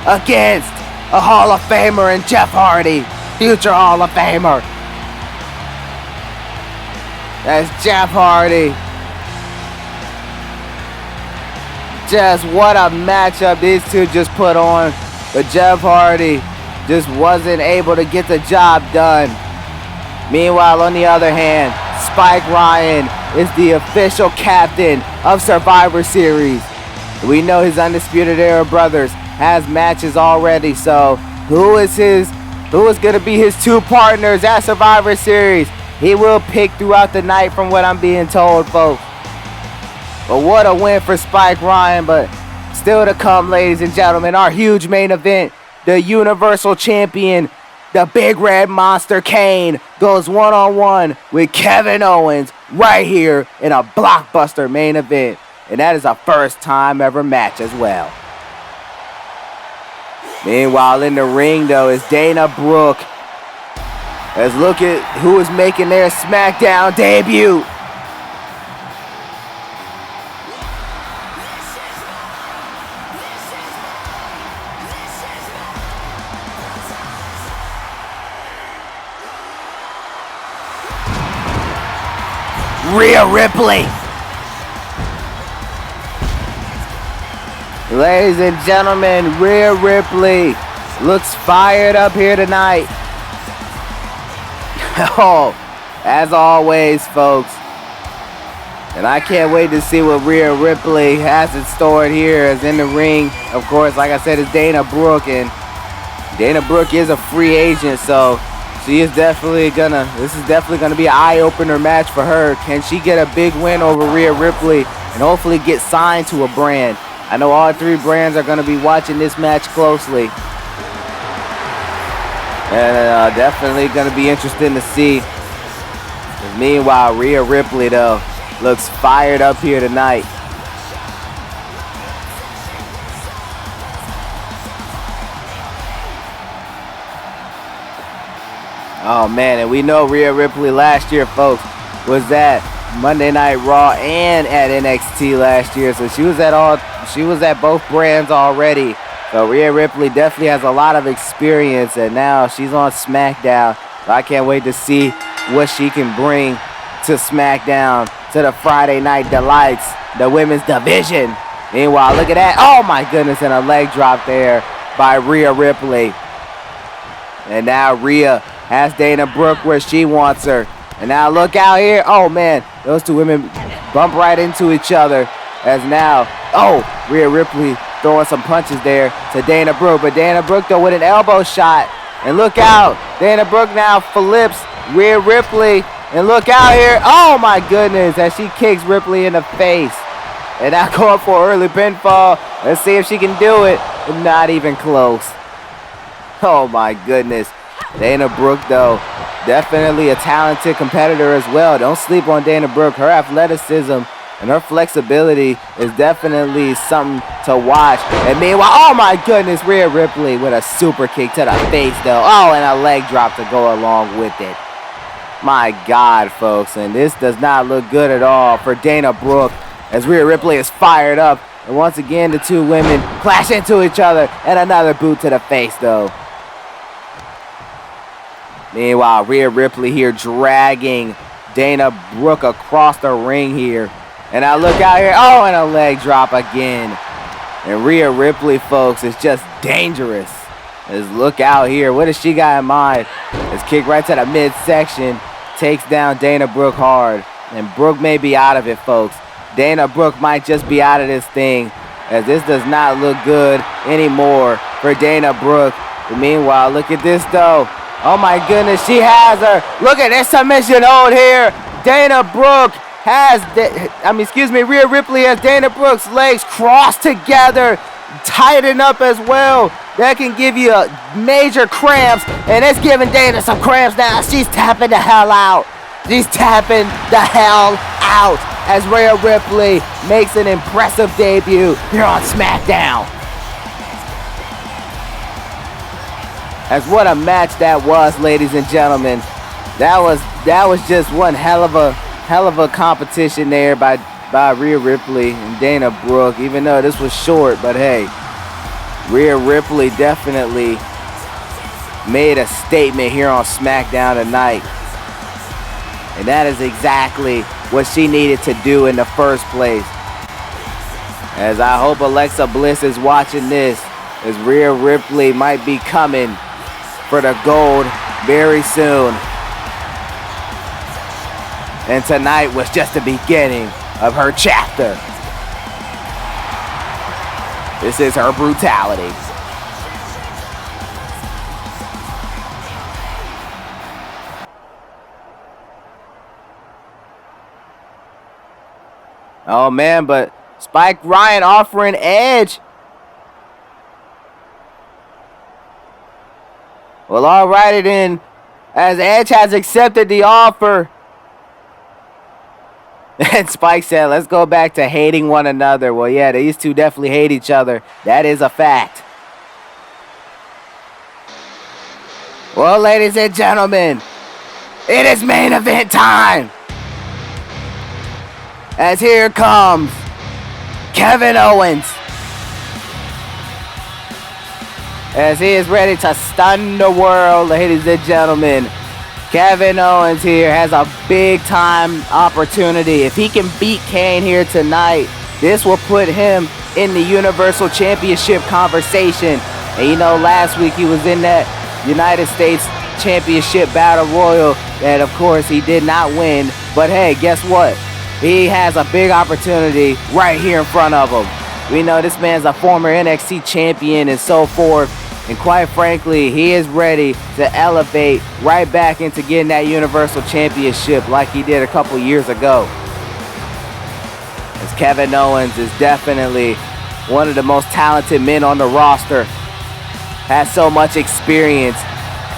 Against a Hall of Famer in Jeff Hardy. Future Hall of Famer. That's Jeff Hardy. Just what a matchup these two just put on. But Jeff Hardy just wasn't able to get the job done. Meanwhile, on the other hand, Spike Ryan is the official captain of Survivor Series. We know his Undisputed Era brothers has matches already. So who is going to be his 2 partners at Survivor Series? He will pick throughout the night from what I'm being told, folks. But what a win for Spike Ryan. But still to come, ladies and gentlemen, our huge main event. The Universal Champion, the Big Red Monster Kane, goes one-on-one with Kevin Owens right here in a blockbuster main event. And that is a first time ever match as well. Meanwhile, in the ring, though, is Dana Brooke. Let's look at who is making their Smackdown debut. Rhea Ripley. Ladies and gentlemen, Rhea Ripley looks fired up here tonight. Oh, as always, folks. And I can't wait to see what Rhea Ripley has in store here as in the ring. Of course, like I said, it's Dana Brooke. And Dana Brooke is a free agent, so she is definitely this is definitely gonna be an eye-opener match for her. Can she get a big win over Rhea Ripley and hopefully get signed to a brand? I know all 3 brands are gonna be watching this match closely. And definitely gonna be interesting to see. Meanwhile, Rhea Ripley, though, looks fired up here tonight. Oh, man, and we know Rhea Ripley last year, folks, was at Monday Night Raw and at NXT last year. So she was at both brands already So Rhea Ripley definitely has a lot of experience, and now she's on Smackdown. So I can't wait to see what she can bring to Smackdown, to the Friday Night Delights, the women's division. Meanwhile, look at that. Oh my goodness, and a leg drop there by Rhea Ripley. And now Rhea has Dana Brooke where she wants her. And now look out here. Oh man, those two women bump right into each other. As now, oh, Rhea Ripley throwing some punches there to Dana Brooke. But Dana Brooke though with an elbow shot. And look out. Dana Brooke now flips Rhea Ripley. And look out here. Oh my goodness, as she kicks Ripley in the face. And now going for an early pinfall. Let's see if she can do it. Not even close. Oh my goodness. Dana Brooke though, definitely a talented competitor as well. Don't sleep on Dana Brooke. Her athleticism and her flexibility is definitely something to watch. And meanwhile, oh my goodness, Rhea Ripley with a super kick to the face though. Oh, and a leg drop to go along with it. My God, folks. And this does not look good at all for Dana Brooke as Rhea Ripley is fired up. And once again, the two women clash into each other. And another boot to the face though. Meanwhile, Rhea Ripley here dragging Dana Brooke across the ring here. And now look out here. Oh, and a leg drop again. And Rhea Ripley, folks, is just dangerous. Just look out here. What does she got in mind? This kick right to the midsection takes down Dana Brooke hard. And Brooke may be out of it, folks. Dana Brooke might just be out of this thing, as this does not look good anymore for Dana Brooke. But meanwhile, look at this, though. Oh, my goodness. She has her. Look at this submission hold here. Dana Brooke has, Rhea Ripley has Dana Brooke's legs crossed together, tighten up as well. That can give you a major cramps, and it's giving Dana some cramps now. She's tapping the hell out. She's tapping the hell out as Rhea Ripley makes an impressive debut here on Smackdown. As what a match that was, ladies and gentlemen. That was just one hell of a competition there by Rhea Ripley and Dana Brooke, even though this was short. But hey, Rhea Ripley definitely made a statement here on SmackDown tonight. And that is exactly what she needed to do in the first place. As I hope Alexa Bliss is watching this, as Rhea Ripley might be coming for the gold very soon. And tonight was just the beginning of her chapter. This is her brutality. Oh man, but Spike Ryan offering Edge. Well, alrighty then, as Edge has accepted the offer. And Spike said, let's go back to hating one another. Well, yeah, these two definitely hate each other. That is a fact. Well, ladies and gentlemen, it is main event time. As here comes Kevin Owens. As he is ready to stun the world, ladies and gentlemen. Kevin Owens here has a big time opportunity. If he can beat Kane here tonight, this will put him in the Universal Championship conversation. And you know, last week he was in that United States Championship Battle Royal that of course he did not win. But hey, guess what? He has a big opportunity right here in front of him. We know this man's a former NXT champion and so forth. And quite frankly, he is ready to elevate right back into getting that Universal Championship like he did a couple years ago. As Kevin Owens is definitely one of the most talented men on the roster. Has so much experience.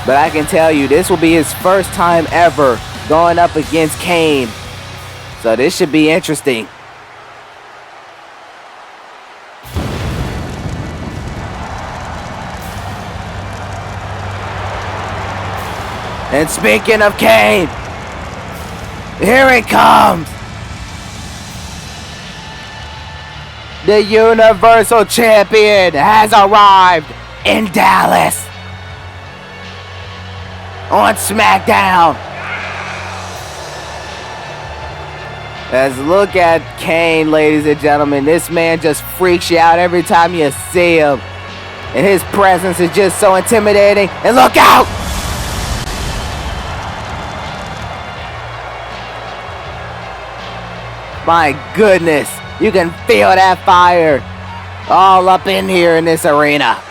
But I can tell you, this will be his first time ever going up against Kane. So this should be interesting. And speaking of Kane, here it comes. The Universal Champion has arrived in Dallas on Smackdown. Let's look at Kane, ladies and gentlemen. This man just freaks you out every time you see him. And his presence is just so intimidating. And look out! My goodness, you can feel that fire all up in here in this arena.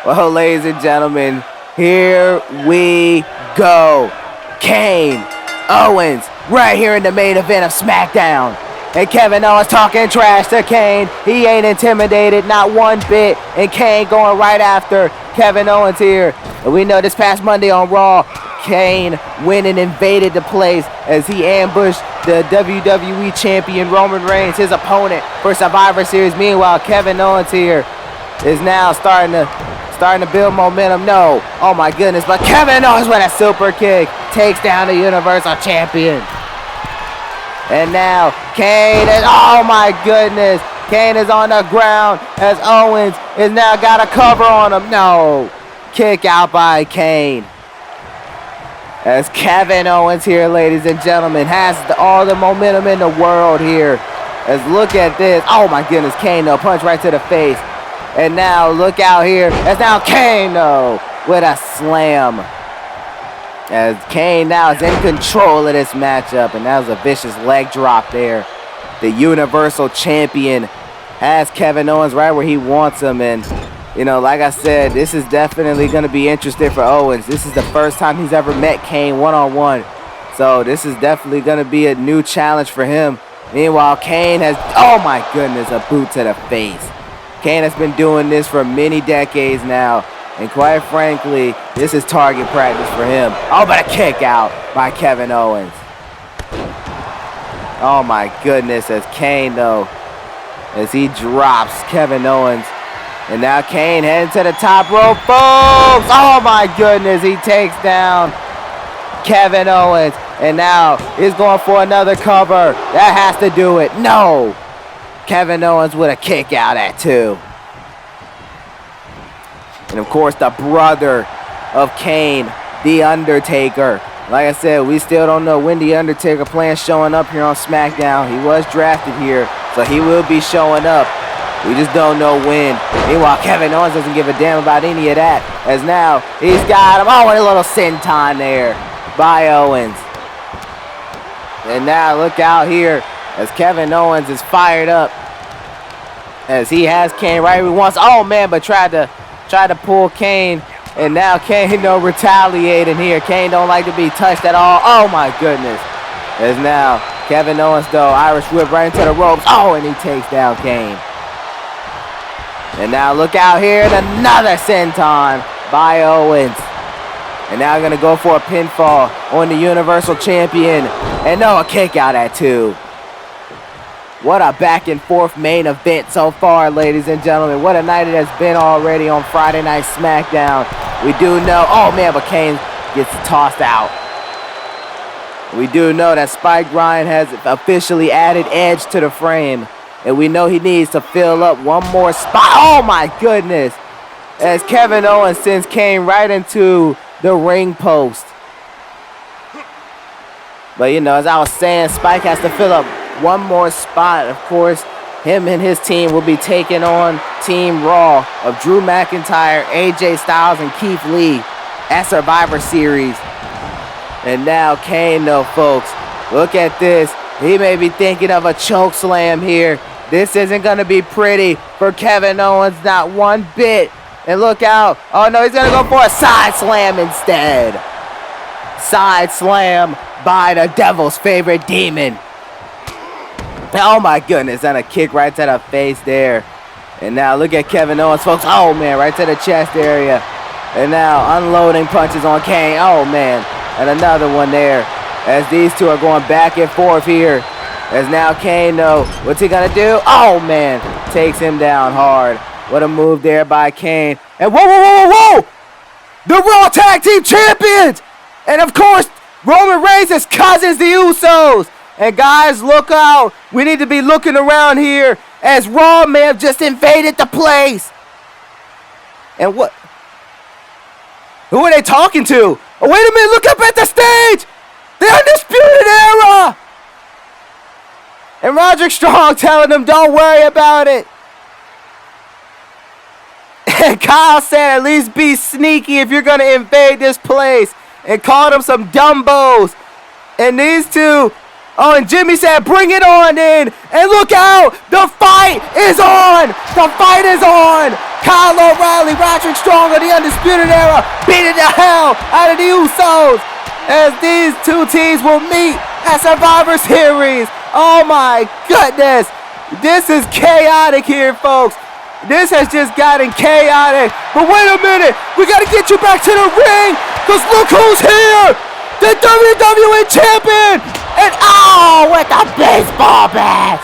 Well, ladies and gentlemen, here we go. Kane, Owens, right here in the main event of Smackdown. And Kevin Owens talking trash to Kane. He ain't intimidated, not one bit. And Kane going right after Kevin Owens here. And we know this past Monday on Raw, Kane went and invaded the place as he ambushed the WWE Champion Roman Reigns, his opponent for Survivor Series. Meanwhile, Kevin Owens here is now starting to build momentum. No, oh my goodness, but Kevin Owens with a super kick takes down the Universal Champion. And now Kane is, oh my goodness, Kane is on the ground as Owens is now got a cover on him. No, kick out by Kane. As Kevin Owens here, ladies and gentlemen, has all the momentum in the world here. As look at this, oh my goodness, Kane though, punch right to the face. And now look out here, as now Kane though, with a slam. As Kane now is in control of this matchup, and that was a vicious leg drop there. The Universal Champion has Kevin Owens right where he wants him, and you know, like I said, this is definitely going to be interesting for Owens. This is the first time he's ever met Kane one-on-one, so this is definitely going to be a new challenge for him. Meanwhile, Kane has, oh my goodness, a boot to the face. Kane has been doing this for many decades now. And quite frankly, this is target practice for him. Oh, but a kick out by Kevin Owens. Oh my goodness, as Kane though, as he drops Kevin Owens. And now Kane heading to the top rope. Boom! Oh my goodness, he takes down Kevin Owens. And now he's going for another cover. That has to do it. No! Kevin Owens with a kick out at 2. And of course, the brother of Kane, The Undertaker. Like I said, we still don't know when The Undertaker plans showing up here on SmackDown. He was drafted here, so he will be showing up. We just don't know when. Meanwhile, Kevin Owens doesn't give a damn about any of that. As now, he's got him. Oh, and a little senton there by Owens. And now, look out here as Kevin Owens is fired up. As he has Kane right where he wants. Oh, man, but tried to pull Kane, and now Kane retaliating here. Kane don't like to be touched at all. Oh my goodness. As now Kevin Owens though, Irish whip right into the ropes. Oh, and he takes down Kane. And now look out here, and another senton by Owens. And now gonna go for a pinfall on the Universal Champion. And no, a kick out at 2. What a back and forth main event so far, ladies and gentlemen. What a night it has been already on Friday Night SmackDown. We do know, oh man, but Kane gets tossed out. We do know that Spike Ryan has officially added edge to the frame. And we know he needs to fill up one more spot. Oh my goodness. As Kevin Owens sends Kane right into the ring post. But you know, as I was saying, Spike has to fill up one more spot. Of course, him and his team will be taking on Team Raw of Drew McIntyre, AJ Styles, and Keith Lee at Survivor Series. And now Kane though, folks, look at this. He may be thinking of a choke slam here. This isn't going to be pretty for Kevin Owens, not one bit. And look out. Oh no, he's going to go for a side slam instead. Side slam by the Devil's favorite demon. Oh my goodness, and a kick right to the face there. And now look at Kevin Owens, folks. Oh man, right to the chest area. And now unloading punches on Kane. Oh man, and another one there. As these two are going back and forth here. As now Kane, though, what's he gonna do? Oh man, takes him down hard. What a move there by Kane. And whoa, whoa, whoa, whoa, whoa! The Raw Tag Team Champions! And of course, Roman Reigns' cousins, the Usos. And guys, look out. We need to be looking around here as Raw may have just invaded the place. And what? Who are they talking to? Oh, wait a minute, look up at the stage! The Undisputed Era! And Roderick Strong telling them, don't worry about it. And Kyle said, at least be sneaky if you're going to invade this place. And called them some dumbos. And these two, oh, and Jimmy said, bring it on in. And look out, the fight is on. The fight is on. Kyle O'Reilly, Roderick Strong of the Undisputed Era, beating the hell out of the Usos. As these two teams will meet at Survivor Series. Oh my goodness. This is chaotic here, folks. This has just gotten chaotic. But wait a minute. We got to get you back to the ring. Because look who's here. The WWE Champion. And oh, with the baseball bat.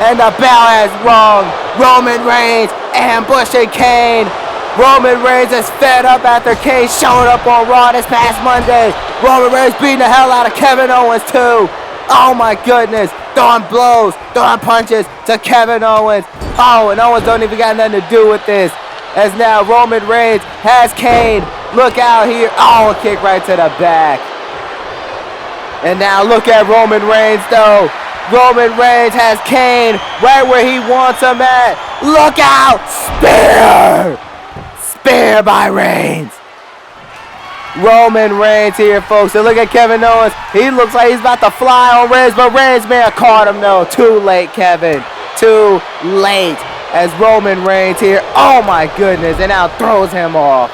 And the bell has rung. Roman Reigns ambushing Kane. Roman Reigns is fed up after Kane showed up on Raw this past Monday. Roman Reigns beating the hell out of Kevin Owens too. Oh my goodness. Throwing blows, throwing punches to Kevin Owens. Oh, and Owens don't even got nothing to do with this. As now Roman Reigns has Kane. Look out here. Oh, a kick right to the back. And now look at Roman Reigns though. Roman Reigns has Kane right where he wants him at. Look out. Spear. Spear by Reigns. Roman Reigns here, folks. And look at Kevin Owens. He looks like he's about to fly on Reigns, but Reigns may have caught him though. Too late, Kevin. Too late. As Roman Reigns here. Oh my goodness. And now throws him off.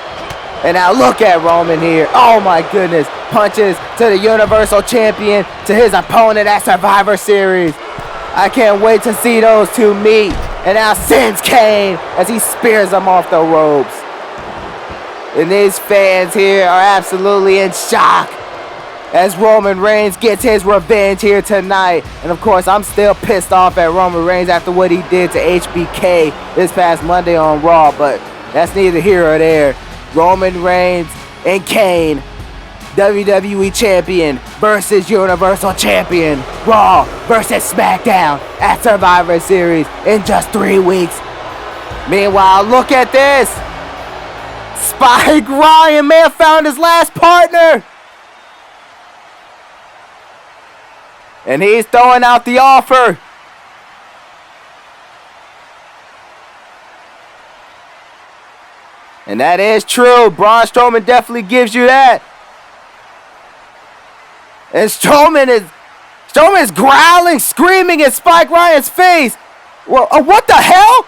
And now look at Roman here. Oh my goodness. Punches to the Universal Champion, to his opponent at Survivor Series. I can't wait to see those two meet. And now sends Kane as he spears him off the ropes. And these fans here are absolutely in shock as Roman Reigns gets his revenge here tonight. And of course, I'm still pissed off at Roman Reigns after what he did to HBK this past Monday on Raw, but that's neither here or there. Roman Reigns and Kane, WWE Champion versus Universal Champion. Raw versus Smackdown at Survivor Series in just 3 weeks. Meanwhile, look at this. Spike Ryan may have found his last partner. And he's throwing out the offer. And that is true. Braun Strowman definitely gives you that. And Strowman is growling, screaming in Spike Ryan's face. Well, what the hell?